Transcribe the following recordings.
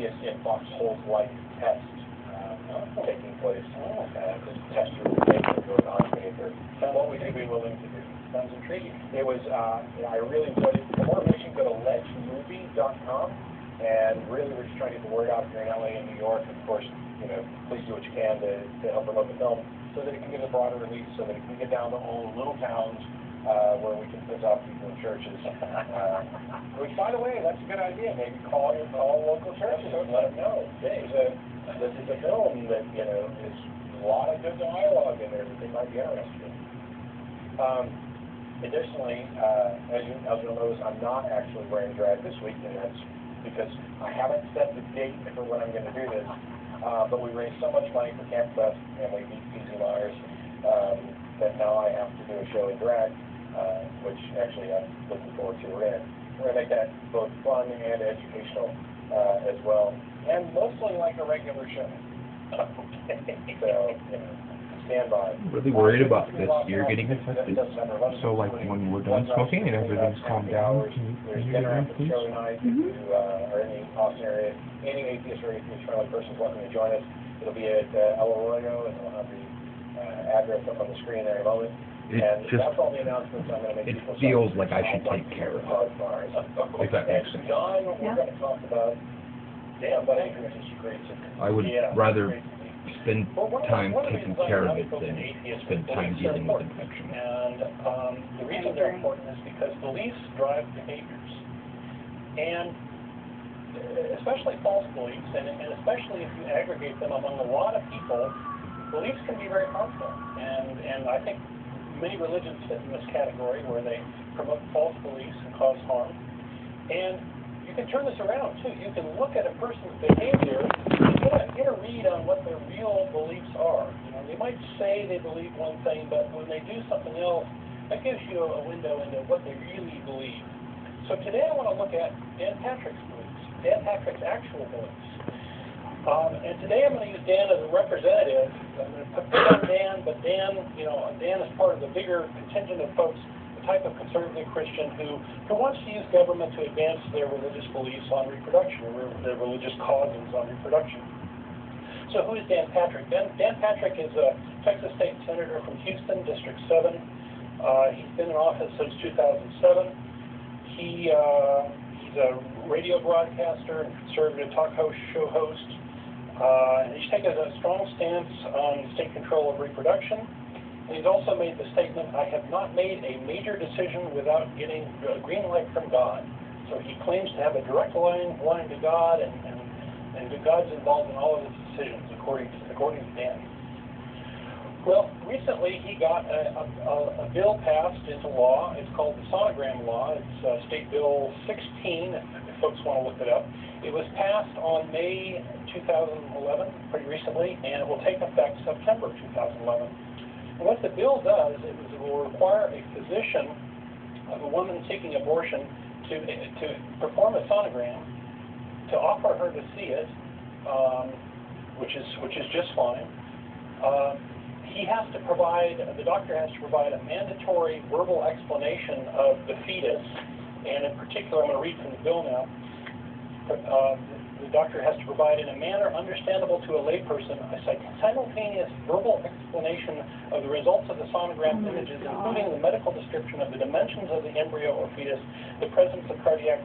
in foxholes-like test taking place. This test are going on here. And what would you be willing to do? Sounds intriguing. It was, I really enjoyed it. For more information, go to ledgemovie.com. And really, we're just trying to get the word out here in LA and New York. Of course, please do what you can to help promote the film so that it can get a broader release, so that it can get down to all the little towns where we can piss off people in churches. Which, by the way, that's a good idea. Maybe call local churches and let them know. Hey, this is a film that, is a lot of good dialogue in there that they might be interested in. Additionally, as you'll notice, I'm not actually wearing drag this week, and that's because I haven't set the date for when I'm going to do this. But we raised so much money for Camp Quest, and we beat PZ Myers, that now I have to do a show in drag, which actually I'm looking forward to. We're going to make that both fun and educational as well, and mostly like a regular show. Okay. So, stand by. Really worried about this year getting infected. So, like, when we're done smoking and everything's calmed down, can you get around, please? Or any Austin area, any atheist or atheist-friendly person is welcome to join us. It'll be at El Arroyo, and we'll have the address up on the screen there in a moment. And that's all the announcements I'm going to make. It feels like I should take care of it. If that makes sense. John, we're going to talk about I would rather spend time taking care of it than spend time dealing with infection. And the reason they're important is because beliefs drive behaviors. And especially false beliefs, and especially if you aggregate them among a lot of people, beliefs can be very harmful. And I think many religions fit in this category where they promote false beliefs and cause harm. And you can turn this around, too. You can look at a person's behavior and get a read on what their real beliefs are. They might say they believe one thing, but when they do something else, that gives you a window into what they really believe. So today I want to look at Dan Patrick's beliefs, Dan Patrick's actual beliefs. And today I'm going to use Dan as a representative. I'm going to put on Dan, but Dan is part of the bigger contingent of folks, the type of conservative Christian who wants to use government to advance their religious beliefs on reproduction, or their religious causes on reproduction. So who is Dan Patrick? Dan Patrick is a Texas State Senator from Houston, District 7. He's been in office since 2007. He's a radio broadcaster and conservative talk show host. He's taken a strong stance on state control of reproduction. And he's also made the statement, I have not made a major decision without getting a green light from God. So he claims to have a direct line to God, and God's involved in all of his decisions, according to Dan. Well, recently he got a bill passed into law. It's called the Sonogram Law. It's State Bill 16, if folks want to look it up. It was passed on May 2011, pretty recently, and it will take effect September 2011. And what the bill does is it will require a physician of a woman seeking abortion to perform a sonogram, to offer her to see it, which is just fine. The doctor has to provide a mandatory verbal explanation of the fetus, and in particular, I'm going to read from the bill now. The doctor has to provide in a manner understandable to a layperson a simultaneous verbal explanation of the results of the sonogram images, including the medical description of the dimensions of the embryo or fetus, the presence of cardiac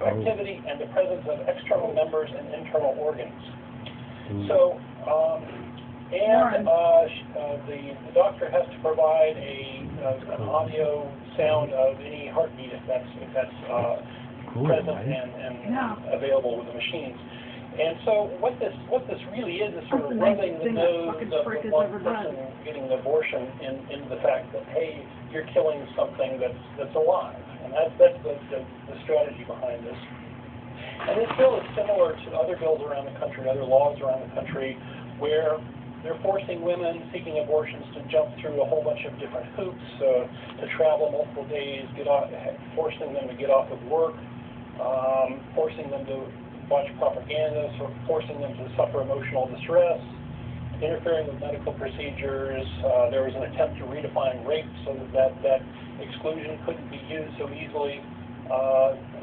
activity, and the presence of external members and internal organs. So, the doctor has to provide an audio sound of any heartbeat if that's present and available with the machines. And so what this really is sort of rubbing the nose of the one person getting the abortion into the fact that, hey, you're killing something that's alive. And that's the strategy behind this. And this bill is similar to other bills around the country, other laws around the country, where they're forcing women seeking abortions to jump through a whole bunch of different hoops, to travel multiple days, forcing them to get off of work, forcing them to watch propaganda, forcing them to suffer emotional distress, interfering with medical procedures. There was an attempt to redefine rape so that exclusion couldn't be used so easily.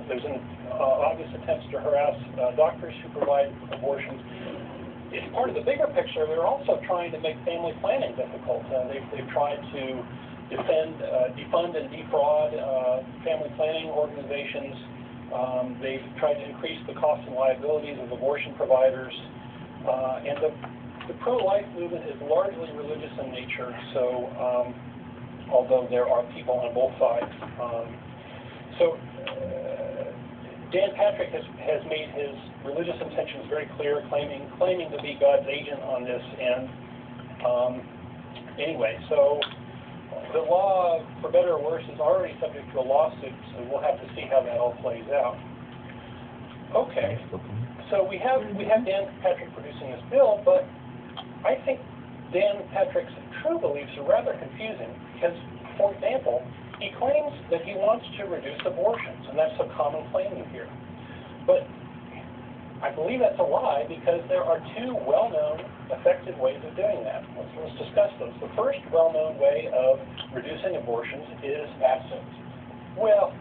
There's an obvious attempts to harass doctors who provide abortions. It's part of the bigger picture. They're also trying to make family planning difficult. They've tried to defund and defraud family planning organizations. They've tried to increase the costs and liabilities of abortion providers. And the pro-life movement is largely religious in nature, so although there are people on both sides. Dan Patrick has made his religious intentions very clear, claiming to be God's agent on this. And anyway, so the law, for better or worse, is already subject to a lawsuit, so we'll have to see how that all plays out. Okay, so we have Dan Patrick producing this bill, but I think Dan Patrick's true beliefs are rather confusing because, for example, he claims that he wants to reduce abortions, and that's a common claim you hear. But I believe that's a lie because there are two well-known, effective ways of doing that. Let's discuss those. The first well-known way of reducing abortions is abstinence. Well,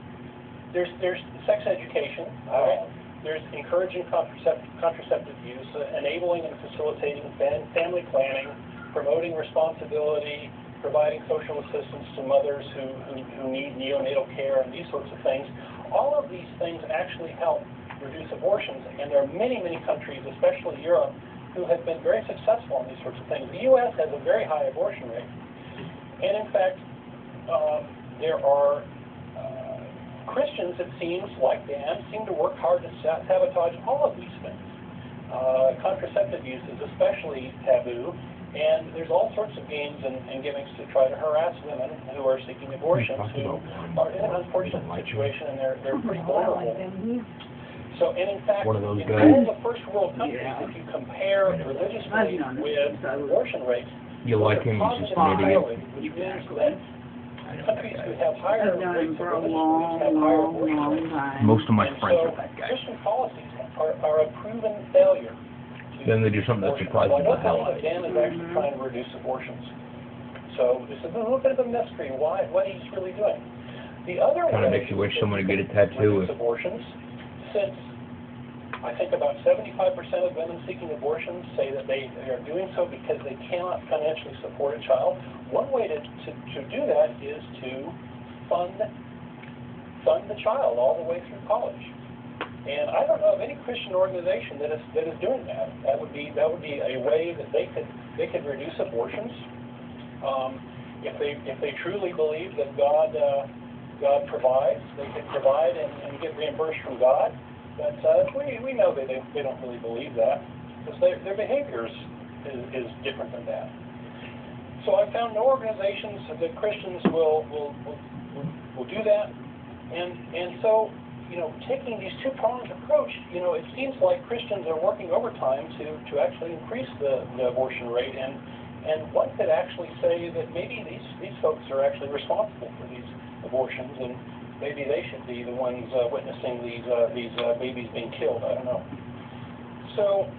there's sex education, right? There's encouraging contraceptive use, enabling and facilitating family planning, promoting responsibility, providing social assistance to mothers who need neonatal care and these sorts of things. All of these things actually help reduce abortions, and there are many, many countries, especially Europe, who have been very successful in these sorts of things. The U.S. has a very high abortion rate, and in fact, there are Christians, it seems, like Dan, seem to work hard to sabotage all of these things. Contraceptive use is especially taboo, and there's all sorts of games and gimmicks to try to harass women who are seeking abortions, who are in an unfortunate situation, and they're pretty vulnerable. So, and in fact, in all the first world countries, if you compare religious belief with abortion rates, you like him, he's just an idiot. Which means that countries who have higher rates of religious beliefs have higher abortion rates. Most of my friends are that guy. Christian policies are a proven failure. Then they do something that surprises the hell out of you. Dan is actually trying to reduce abortions. So this is a little bit of a mystery what he's really doing. The other Kind of makes you wish someone would get a tattoo. Abortions, since I think about 75% of women seeking abortions say that they are doing so because they cannot financially support a child. One way to do that is to fund the child all the way through college. And I don't know of any Christian organization that is doing that. That would be a way that they could reduce abortions. If they truly believe that God provides, they could provide and get reimbursed from God. But we know they don't really believe that because their behavior is different than that. So I found no organizations that Christians will do that, and so. Taking these two-pronged approach, it seems like Christians are working overtime to actually increase the abortion rate, and one could actually say that maybe these folks are actually responsible for these abortions, and maybe they should be the ones witnessing these babies being killed. I don't know. So,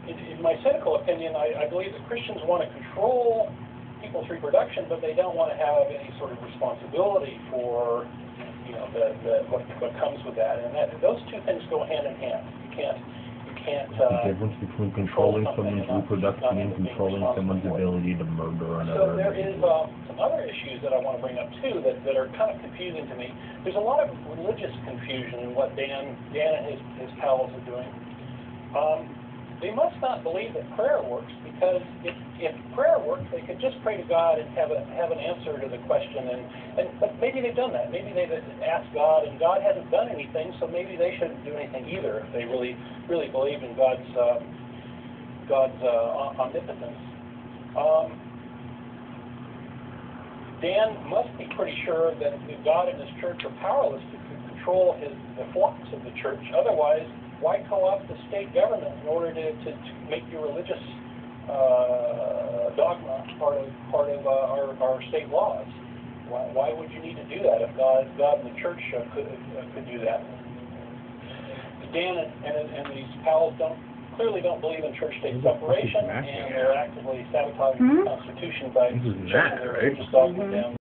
in my cynical opinion, I believe that Christians want to control people's reproduction, but they don't want to have any sort of responsibility for what comes with that, and those two things go hand in hand. You can't. The difference between controlling someone's reproduction and controlling someone's ability to murder another. So there is some other issues that I want to bring up too that are kind of confusing to me. There's a lot of religious confusion in what Dan and his pals are doing. They must not believe that prayer works, because if prayer worked, they could just pray to God and have an answer to the question. But maybe they've done that. Maybe they've asked God, and God hasn't done anything, so maybe they shouldn't do anything either if they really believe in God's omnipotence. Dan must be pretty sure that God and His church are powerless to control the flux of the church. Otherwise, why co-opt the state government in order to make your religious dogma part of our state laws? Why would you need to do that if God and the church could do that? Dan and these pals clearly don't believe in church-state separation, and they're actively sabotaging the Constitution by shutting their religious dogma down.